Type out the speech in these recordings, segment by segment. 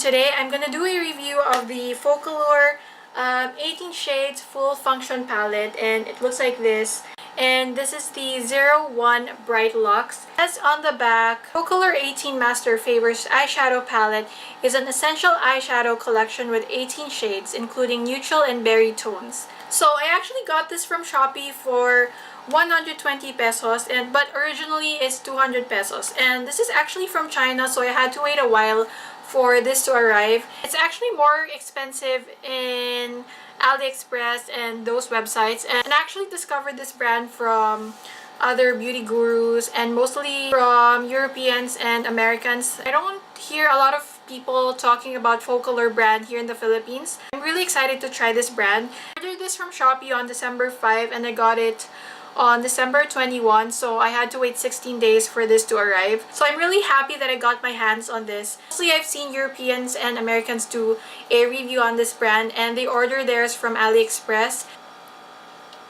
today I'm gonna do a review of the FOCALLURE 18 Shades Full Function Palette, and it looks like this. And this is the 01 Bright Luxe. As on the back, FOCALLURE 18 Master Favors Eyeshadow Palette is an essential eyeshadow collection with 18 shades, including neutral and berry tones. So I actually got this from Shopee for 120 pesos, but originally it's 200 pesos. And this is actually from China, so I had to wait a while for this to arrive. It's actually more expensive in AliExpress and those websites, and I actually discovered this brand from other beauty gurus and mostly from Europeans and Americans. I don't hear a lot of people talking about FOCALLURE brand here in the Philippines. I'm really excited to try this brand. I ordered this from Shopee on December 5 and I got it on December 21, so I had to wait 16 days for this to arrive. So I'm really happy that I got my hands on this. Mostly I've seen Europeans and Americans do a review on this brand and they order theirs from AliExpress.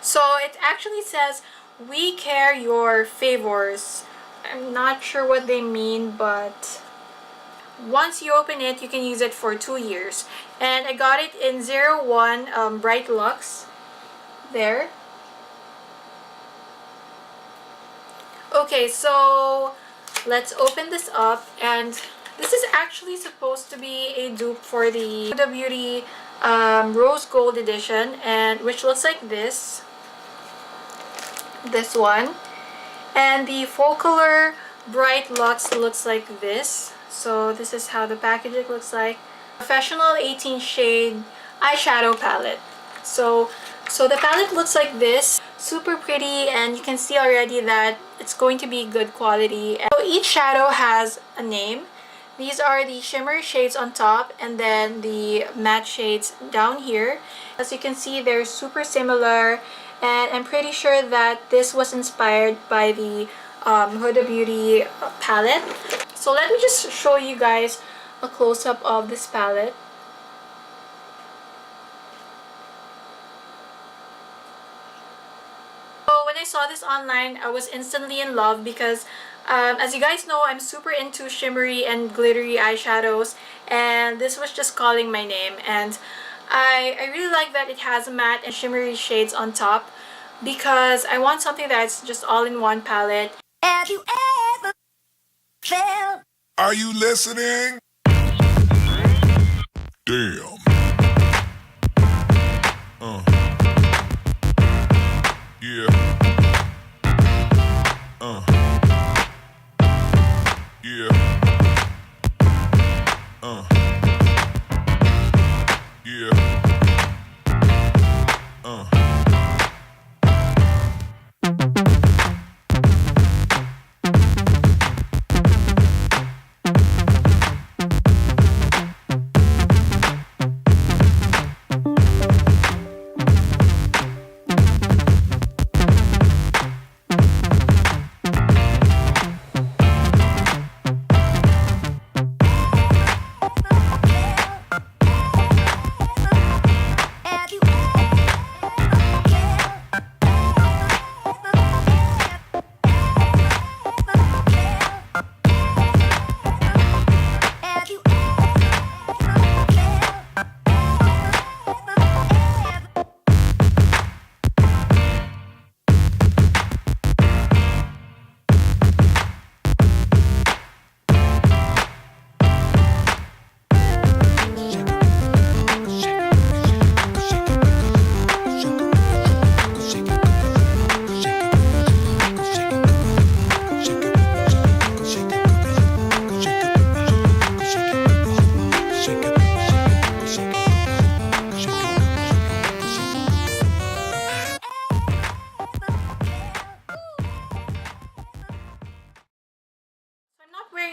So it actually says, "We care your favors." I'm not sure what they mean, but once you open it, you can use it for 2 years. And I got it in 01 Bright Luxe. There. Okay, so let's open this up, and this is actually supposed to be a dupe for the Huda Beauty Rose Gold Edition, and which looks like this one. And the FOCALLURE Bright Luxe looks like this. So this is how the packaging looks like. Professional 18 shade eyeshadow palette. So the palette looks like this. Super pretty, and you can see already that it's going to be good quality. So each shadow has a name. These are the shimmery shades on top and then the matte shades down here. As you can see, they're super similar, and I'm pretty sure that this was inspired by the Huda Beauty palette. So let me just show you guys a close-up of this palette. So when I saw this online, I was instantly in love because as you guys know, I'm super into shimmery and glittery eyeshadows, and this was just calling my name. And I really like that it has matte and shimmery shades on top because I want something that's just all in one palette. Have you ever felt? Are you listening? Damn. Yeah. Yeah. Yeah.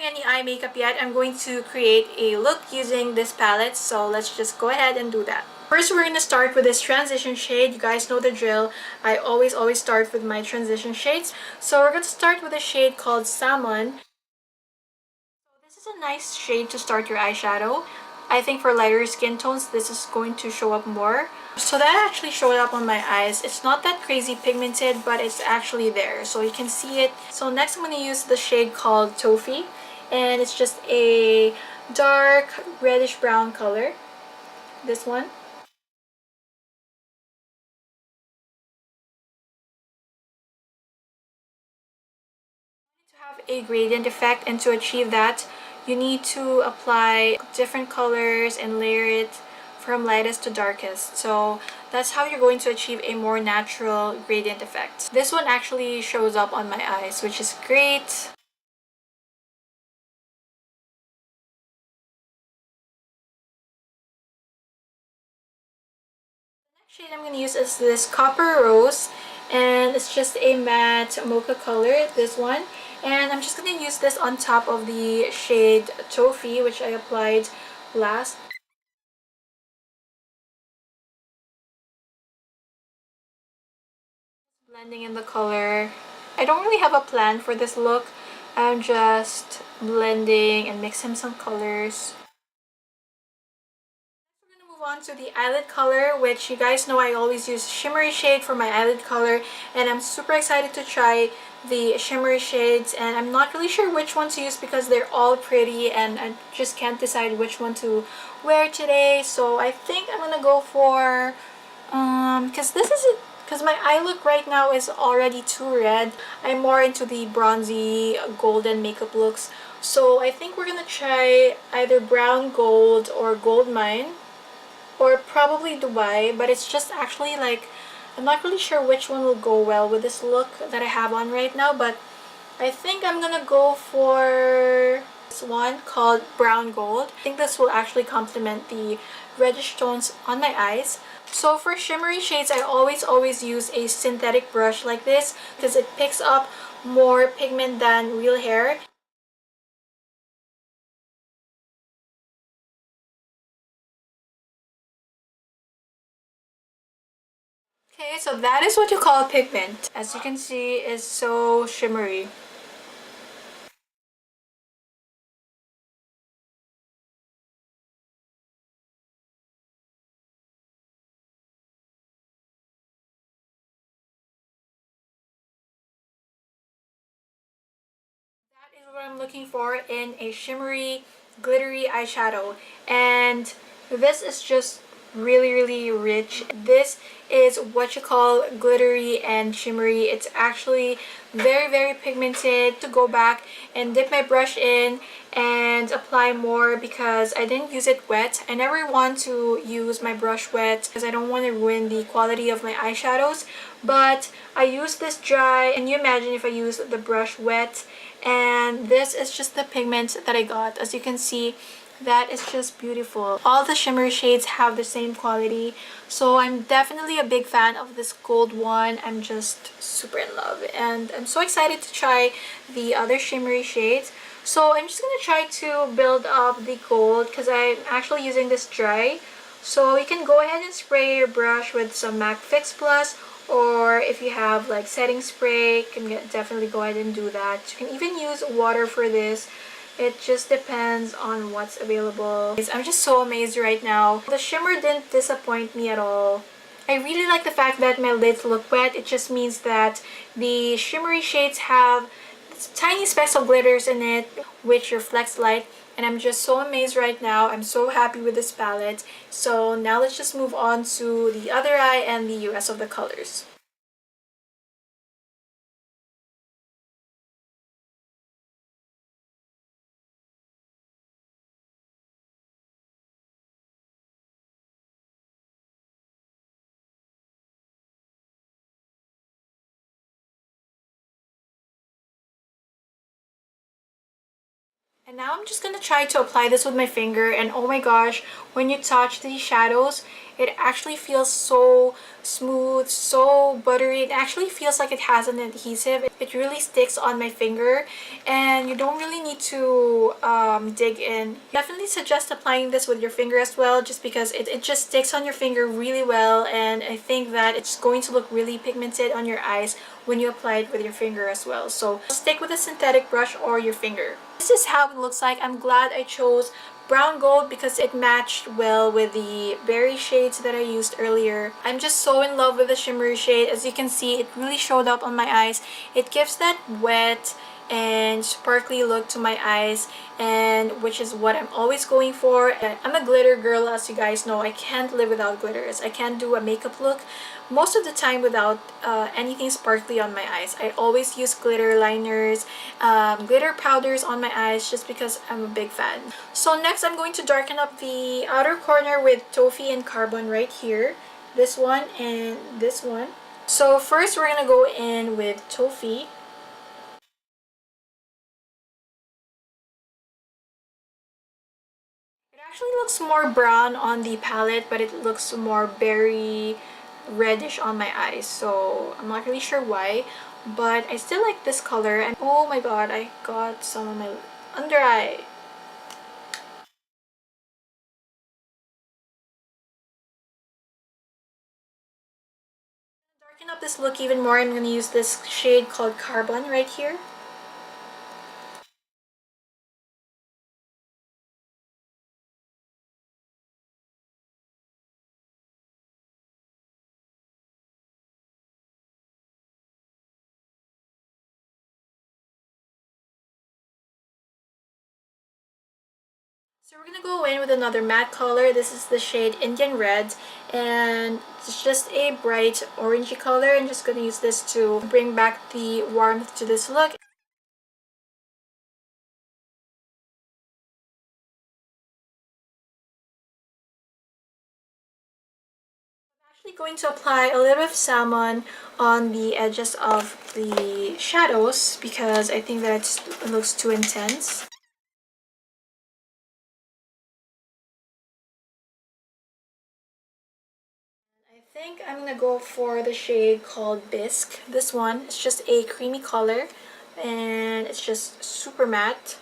Any eye makeup yet. I'm going to create a look using this palette, so let's just go ahead and do that. First, we're going to start with this transition shade. You guys know the drill. I always start with my transition shades. So we're going to start with a shade called Salmon. So this is a nice shade to start your eyeshadow. I think for lighter skin tones, this is going to show up more. So that actually showed up on my eyes. It's not that crazy pigmented, but it's actually there, so you can see it. So next I'm going to use the shade called Toffee, and it's just a dark reddish brown color. This one. To have a gradient effect, and to achieve that, you need to apply different colors and layer it from lightest to darkest. So that's how you're going to achieve a more natural gradient effect. This one actually shows up on my eyes, which is great. Shade I'm going to use is this Copper Rose, and it's just a matte mocha color, this one. And I'm just going to use this on top of the shade Toffee, which I applied last. Blending in the color. I don't really have a plan for this look. I'm just blending and mixing some colors. Move on to the eyelid color, which you guys know I always use shimmery shade for my eyelid color, and I'm super excited to try the shimmery shades, and I'm not really sure which one to use because they're all pretty and I just can't decide which one to wear today. So I think I'm gonna go for because my eye look right now is already too red. I'm more into the bronzy golden makeup looks, so I think we're gonna try either brown gold or gold mine, or probably Dubai, but it's just actually like, I'm not really sure which one will go well with this look that I have on right now, but I think I'm gonna go for this one called Brown Gold. I think this will actually complement the reddish tones on my eyes. So for shimmery shades, I always use a synthetic brush like this because it picks up more pigment than real hair. Okay, so that is what you call pigment. As you can see, it's so shimmery. That is what I'm looking for in a shimmery, glittery eyeshadow. And this is just really rich. This is what you call glittery and shimmery. It's actually very pigmented. To go back and dip my brush in and apply more because I didn't use it wet. I never want to use my brush wet because I don't want to ruin the quality of my eyeshadows, but I use this dry, and you imagine if I use the brush wet. And this is just the pigment that I got. As you can see, that is just beautiful. All the shimmer shades have the same quality, so I'm definitely a big fan of this gold one. I'm just super in love, and I'm so excited to try the other shimmery shades. So I'm just gonna try to build up the gold because I'm actually using this dry. So you can go ahead and spray your brush with some MAC Fix Plus, or if you have like setting spray, you can definitely go ahead and do that. You can even use water for this. It just depends on what's available. I'm just so amazed right now. The shimmer didn't disappoint me at all. I really like the fact that my lids look wet. It just means that the shimmery shades have tiny specks of glitters in it, which reflects light. And I'm just so amazed right now. I'm so happy with this palette. So now let's just move on to the other eye and the rest of the colors. And now I'm just gonna try to apply this with my finger, and oh my gosh, when you touch these shadows, it actually feels so smooth, so buttery. It actually feels like it has an adhesive. It really sticks on my finger, and you don't really need to dig in. Definitely suggest applying this with your finger as well, just because it just sticks on your finger really well, and I think that it's going to look really pigmented on your eyes when you apply it with your finger as well. So stick with a synthetic brush or your finger. This is how it looks like. I'm glad I chose brown gold because it matched well with the berry shades that I used earlier. I'm just so in love with the shimmery shade. As you can see, it really showed up on my eyes. It gives that wet and sparkly look to my eyes, and which is what I'm always going for. I'm a glitter girl, as you guys know. I can't live without glitters. I can't do a makeup look most of the time without anything sparkly on my eyes. I always use glitter liners, glitter powders on my eyes, just because I'm a big fan. So next, I'm going to darken up the outer corner with Toffee and Carbon right here. This one and this one. So first, we're gonna go in with Toffee. It actually looks more brown on the palette, but it looks more berry reddish on my eyes, so I'm not really sure why, but I still like this color. And oh my god, I got some on my under eye. To darken up this look even more, I'm going to use this shade called Carbon right here. So we're gonna go in with another matte color. This is the shade Indian Red, and it's just a bright orangey color. I'm just gonna use this to bring back the warmth to this look. I'm actually going to apply a little bit of salmon on the edges of the shadows because I think that it looks too intense. I think I'm gonna go for the shade called Bisque. This one is just a creamy color and it's just super matte.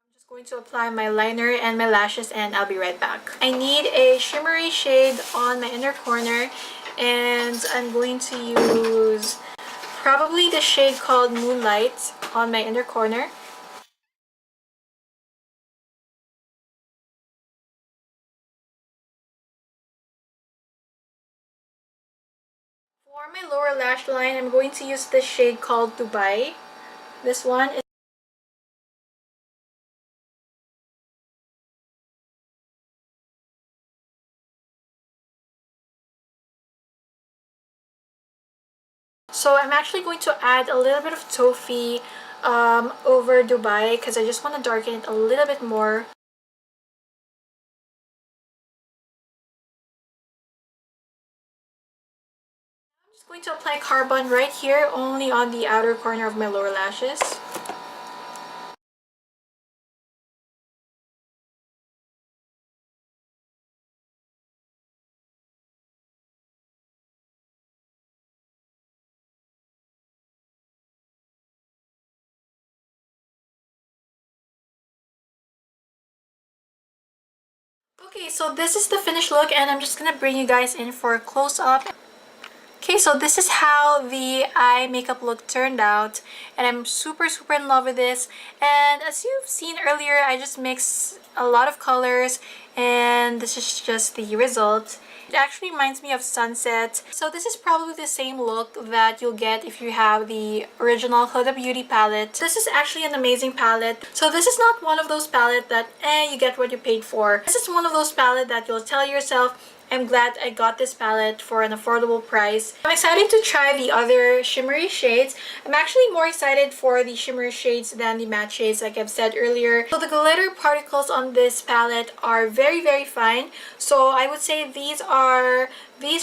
I'm just going to apply my liner and my lashes and I'll be right back. I need a shimmery shade on my inner corner and I'm going to use probably the shade called Moonlight on my inner corner. For my lower lash line, I'm going to use this shade called Dubai. This one is so I'm actually going to add a little bit of Toffee over Dubai because I just want to darken it a little bit more. I'm just going to apply Carbon right here, only on the outer corner of my lower lashes. Okay, so this is the finished look and I'm just gonna bring you guys in for a close-up. Okay, so this is how the eye makeup look turned out and I'm super in love with this. And as you've seen earlier, I just mixed a lot of colors and this is just the result. It actually reminds me of Sunset. So this is probably the same look that you'll get if you have the original Huda Beauty palette. This is actually an amazing palette. So this is not one of those palettes that you get what you paid for. This is one of those palettes that you'll tell yourself, I'm glad I got this palette for an affordable price. I'm excited to try the other shimmery shades. I'm actually more excited for the shimmery shades than the matte shades, like I've said earlier. So the glitter particles on this palette are very fine. So I would say these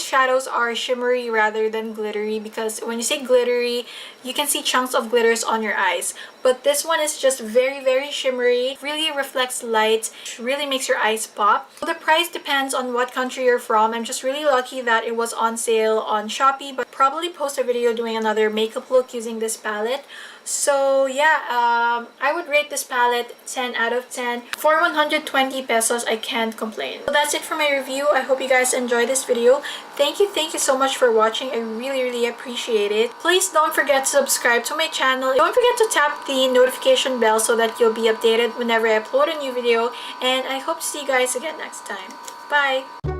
shadows are shimmery rather than glittery, because when you say glittery, you can see chunks of glitters on your eyes. But this one is just very shimmery, really reflects light, really makes your eyes pop. So the price depends on what country you're from. I'm just really lucky that it was on sale on Shopee, but probably post a video doing another makeup look using this palette. So yeah, I would rate this palette 10 out of 10. For 120 pesos, I can't complain. So that's it for my review. I hope you guys enjoyed this video. Thank you so much for watching. I really appreciate it. Please don't forget to subscribe to my channel. Don't forget to tap the notification bell so that you'll be updated whenever I upload a new video. And I hope to see you guys again next time. Bye! 5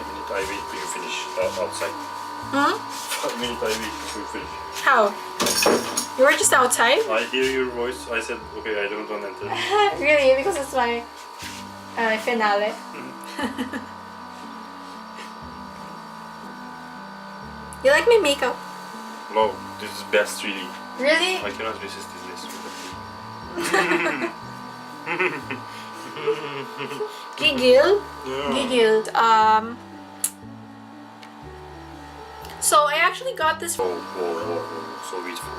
minutes I wait till you finish outside. 5 minutes I wait till you finish. How? You were just outside? I hear your voice. I said, okay, I don't want to enter. Really? Because it's my finale. You like my makeup? Wow, this is best really. Really? I cannot resist this. Giggle? Yeah. Giggled. So I actually got this. Oh, so beautiful.